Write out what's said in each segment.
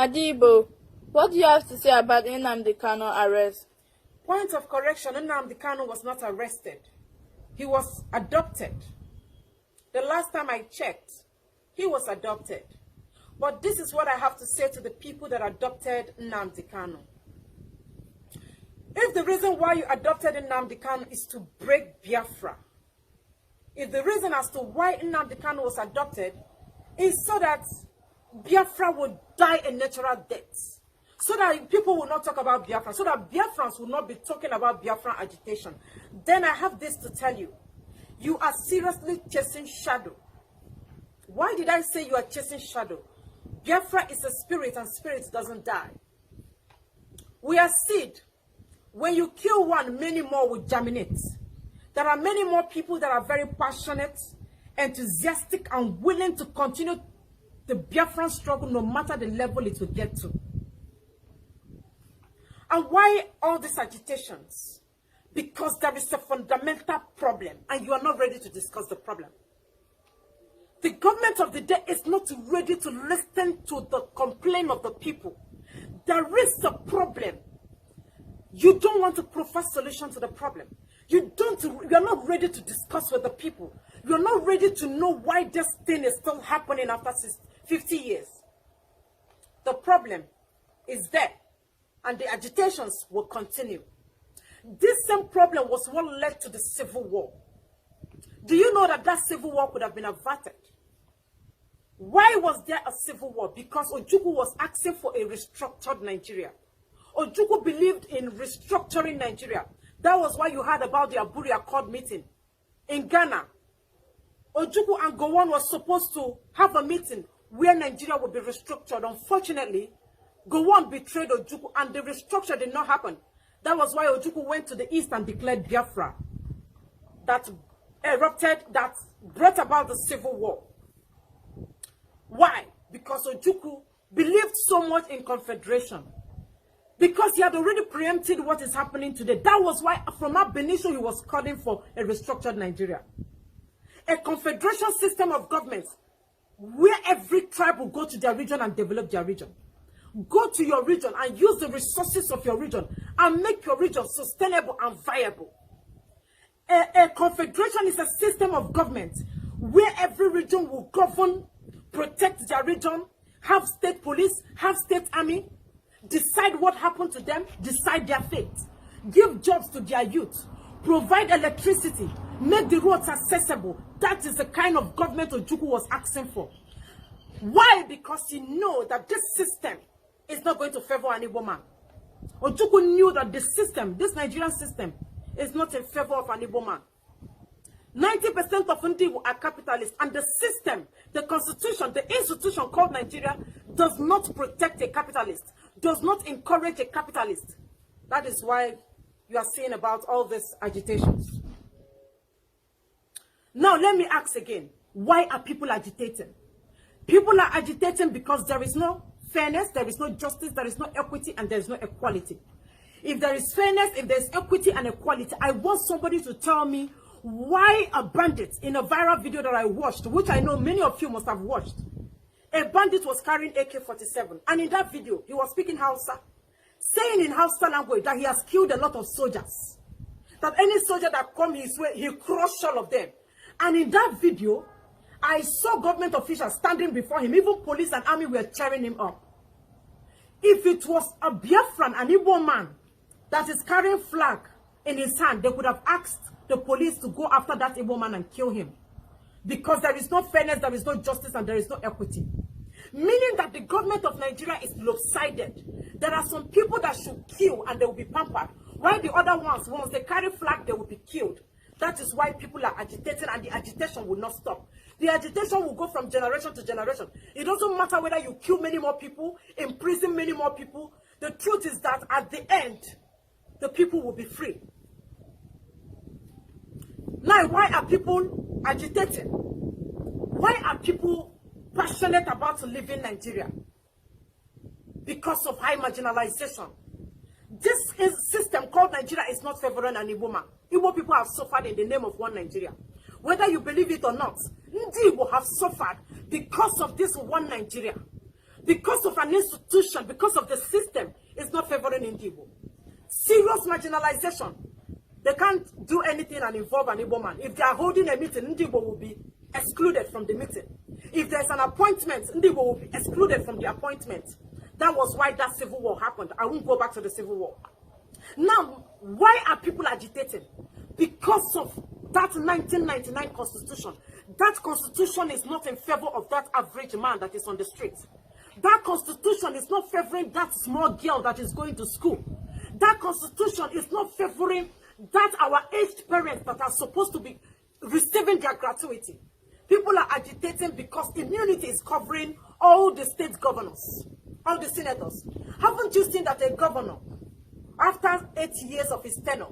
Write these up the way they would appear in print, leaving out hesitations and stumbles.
Adibo, what do you have to say about Nnamdi Kanu arrest? Point of correction, Nnamdi Kanu was not arrested. He was adopted. The last time I checked, he was adopted. But this is what I have to say to the people that adopted Nnamdi Kanu. If the reason why you adopted Nnamdi Kanu is to break Biafra, if the reason as to why Nnamdi Kanu was adopted is so that Biafra would die a natural death, so that people will not talk about Biafra, so that Biafrans will not be talking about Biafran agitation, then I have this to tell you. You are seriously chasing shadow. Why did I say you are chasing shadow? Biafra is a spirit, and spirit doesn't die. We are seed. When you kill one, many more will germinate. There are many more people that are very passionate, enthusiastic, and willing to continue the Biafran struggle no matter the level it will get to. And why all these agitations? Because there is a fundamental problem and you are not ready to discuss the problem. The government of the day is not ready to listen to the complaint of the people. There is a problem. You don't want to provide solution to the problem. You are not ready to discuss with the people. You are not ready to know why this thing is still happening after 50 years. The problem is there, and the agitations will continue. This same problem was what led to the civil war. Do you know that that civil war could have been averted? Why was there a civil war? Because Ojukwu was asking for a restructured Nigeria. Ojukwu believed in restructuring Nigeria. That was why you heard about the Aburi Accord meeting in Ghana. Ojukwu and Gowon was supposed to have a meeting where Nigeria would be restructured. Unfortunately, Gowon betrayed Ojukwu and the restructure did not happen. That was why Ojukwu went to the east and declared Biafra. That erupted, that brought about the civil war. Why? Because Ojukwu believed so much in confederation. Because he had already preempted what is happening today. That was why from ab initio he was calling for a restructured Nigeria. A confederation system of governments where every tribe will go to their region and develop their region. Go to your region and use the resources of your region and make your region sustainable and viable. A confederation is a system of government where every region will govern, protect their region, have state police, have state army, decide what happened to them, decide their fate, give jobs to their youth, provide electricity, make the roads accessible. That is the kind of government Ojukwu was asking for. Why? Because he knew that this system is not going to favor any woman. Ojukwu knew that the system, this Nigerian system, is not in favor of any woman. 90% of Ndi are capitalists, and the system, the constitution, the institution called Nigeria does not protect a capitalist, does not encourage a capitalist. That is why you are seeing about all these agitations. Now let me ask again, why are people agitating? People are agitating because there is no fairness, there is no justice, there is no equity, and there is no equality. If there is fairness, if there is equity and equality, I want somebody to tell me why a bandit, in a viral video that I watched, which I know many of you must have watched, a bandit was carrying AK-47, and in that video, he was speaking Hausa, saying in Hausa language that he has killed a lot of soldiers, that any soldier that come his way, he crushed all of them. And in that video, I saw government officials standing before him, even police and army were cheering him up. If it was a Biafran, an Igbo man, that is carrying flag in his hand, they could have asked the police to go after that Igbo man and kill him. Because there is no fairness, there is no justice, and there is no equity. Meaning that the government of Nigeria is lopsided. There are some people that should kill and they will be pampered, while the other ones, once they carry flag, they will be killed. That is why people are agitating, and the agitation will not stop. The agitation will go from generation to generation. It doesn't matter whether you kill many more people, imprison many more people. The truth is that at the end, the people will be free. Now, why are people agitating? Why are people passionate about living Nigeria? Because of high marginalization. This system called Nigeria is not favoring any woman. Igbo people have suffered in the name of one Nigeria. Whether you believe it or not, Ndi will have suffered because of this one Nigeria. because of an institution, because of the system, is not favoring Igbo. Serious marginalization. They can't do anything and involve an Igbo man. If they are holding a meeting, Igbo will be excluded from the meeting. If there's an appointment, Igbo will be excluded from the appointment. That was why that civil war happened. I won't go back to the civil war. Now, why are people agitating? Because of that 1999 constitution. That constitution is not in favor of that average man that is on the street. That constitution is not favoring that small girl that is going to school. That constitution is not favoring that our aged parents that are supposed to be receiving their gratuity. People are agitating because immunity is covering all the state governors, all the senators. Haven't you seen that a governor, after 8 years of his tenure,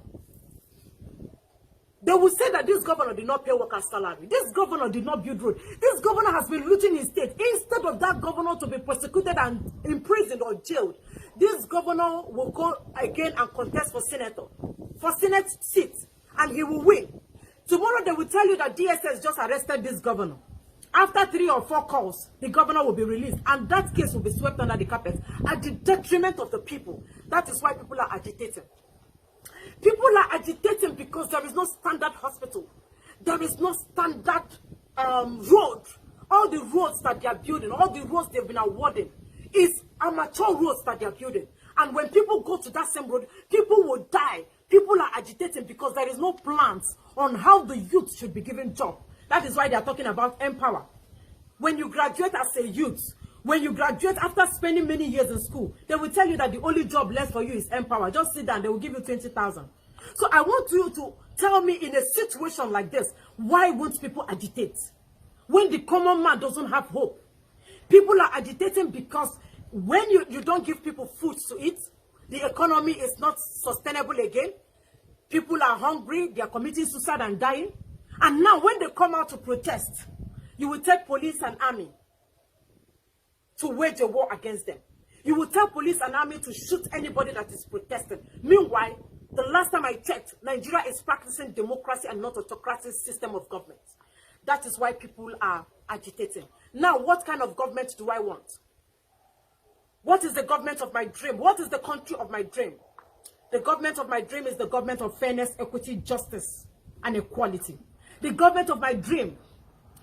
they will say that this governor did not pay workers' salary. This governor did not build roads. This governor has been looting his state. Instead of that governor to be prosecuted and imprisoned or jailed, this governor will go again and contest for Senate seat, and he will win. Tomorrow they will tell you that DSS just arrested this governor. After 3 or 4 calls, the governor will be released, and that case will be swept under the carpet at the detriment of the people. That is why people are agitating. People are agitating because there is no standard hospital. There is no standard road. All the roads that they are building, all the roads they've been awarding, is amateur roads that they are building. And when people go to that same road, people will die. People are agitating because there is no plans on how the youth should be given job. That is why they are talking about empower. When you graduate as a youth, when you graduate after spending many years in school, they will tell you that the only job left for you is empower. Just sit down, they will give you 20,000. So I want you to tell me, in a situation like this, why won't people agitate? When the common man doesn't have hope. People are agitating because when you don't give people food to eat, the economy is not sustainable again. People are hungry, they are committing suicide and dying. And now when they come out to protest, you will take police and army to wage a war against them. You will tell police and army to shoot anybody that is protesting. Meanwhile, the last time I checked, Nigeria is practicing democracy and not autocratic system of government. That is why people are agitating. Now, what kind of government do I want? What is the government of my dream? What is the country of my dream? The government of my dream is the government of fairness, equity, justice, and equality. The government of my dream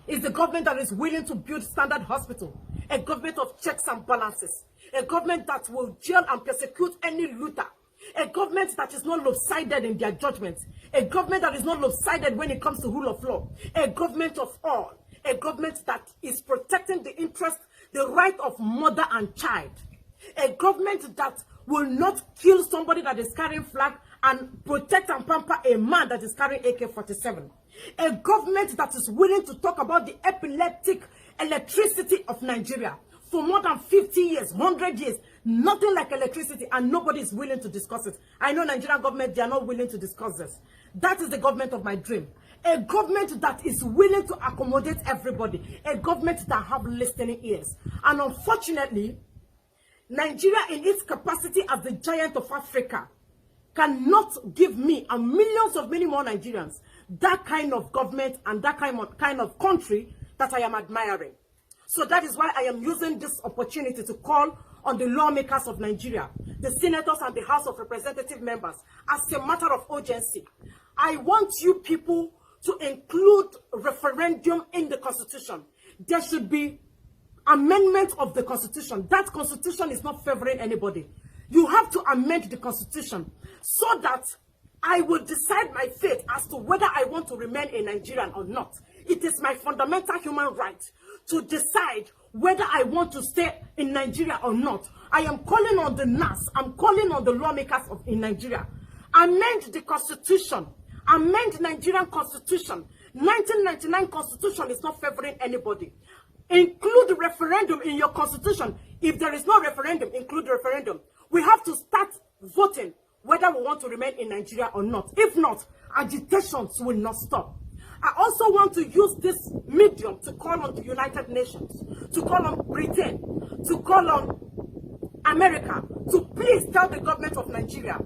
is the government that is willing to build standard hospital, a government of checks and balances, a government that will jail and persecute any looter, a government that is not lopsided in their judgments, a government that is not lopsided when it comes to rule of law, a government of all, a government that is protecting the interest, the right of mother and child, a government that will not kill somebody that is carrying flag and protect and pamper a man that is carrying AK-47. A government that is willing to talk about the epileptic electricity of Nigeria. For more than 50 years, 100 years, nothing like electricity, and nobody is willing to discuss it. I know Nigerian government, they are not willing to discuss this. That is the government of my dream. A government that is willing to accommodate everybody. A government that have listening ears. And unfortunately, Nigeria in its capacity as the giant of Africa cannot give me and millions of many more Nigerians that kind of government and that kind of country that I am admiring. So that is why I am using this opportunity to call on the lawmakers of Nigeria, the senators and the House of Representative members, as a matter of urgency. I want you people to include referendum in the Constitution. There should be amendment of the Constitution. That Constitution is not favoring anybody. You have to amend the Constitution so that I will decide my fate as to whether I want to remain a Nigerian or not. It is my fundamental human right to decide whether I want to stay in Nigeria or not. I am calling on the NAS. I'm calling on the lawmakers in Nigeria. Amend the Constitution. Amend Nigerian Constitution. 1999 Constitution is not favoring anybody. Include referendum in your Constitution. If there is no referendum, include referendum. We have to start voting whether we want to remain in Nigeria or not. If not, agitations will not stop. I also want to use this medium to call on the United Nations, to call on Britain, to call on America, to please tell the government of Nigeria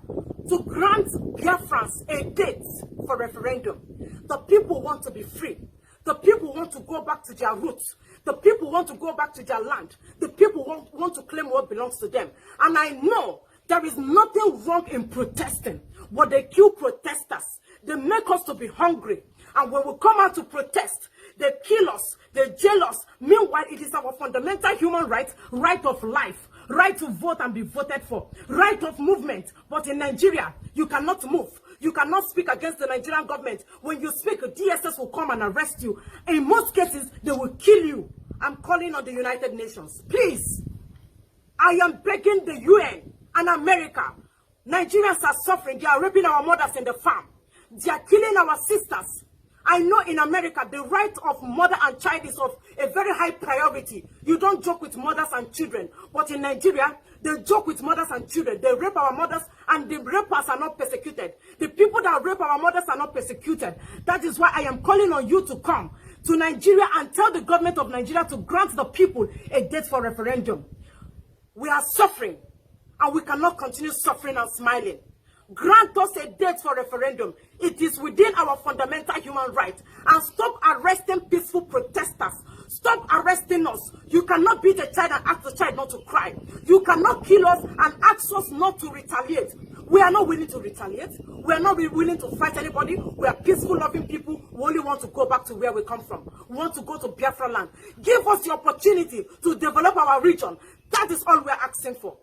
to grant Biafrans a date for referendum. The people want to be free. The people want to go back to their roots. The The people want to go back to their land. The people want to claim what belongs to them. And I know there is nothing wrong in protesting, but they kill protesters. They make us to be hungry. And when we come out to protest, they kill us, they jail us. Meanwhile, it is our fundamental human right, right of life, right to vote and be voted for, right of movement. But in Nigeria, you cannot move. You cannot speak against the Nigerian government. When you speak, DSS will come and arrest you. In most cases, they will kill you. I'm calling on the United Nations. Please, I am begging the UN and America. Nigerians are suffering. They are raping our mothers in the farm. They are killing our sisters. I know in America, the right of mother and child is of a very high priority. You don't joke with mothers and children. But in Nigeria, they joke with mothers and children. They rape our mothers, and the rapers are not persecuted. The people that rape our mothers are not persecuted. That is why I am calling on you to come to Nigeria and tell the government of Nigeria to grant the people a date for referendum. We are suffering, and we cannot continue suffering and smiling. Grant us a date for referendum. It is within our fundamental human right. And stop arresting peaceful protesters. Stop arresting us. You cannot beat a child and ask the child not to cry. You cannot kill us and ask us not to retaliate. We are not willing to retaliate. We are not willing to fight anybody. We are peaceful, loving people. We only want to go back to where we come from. We want to go to Biafra land. Give us the opportunity to develop our region. That is all we are asking for.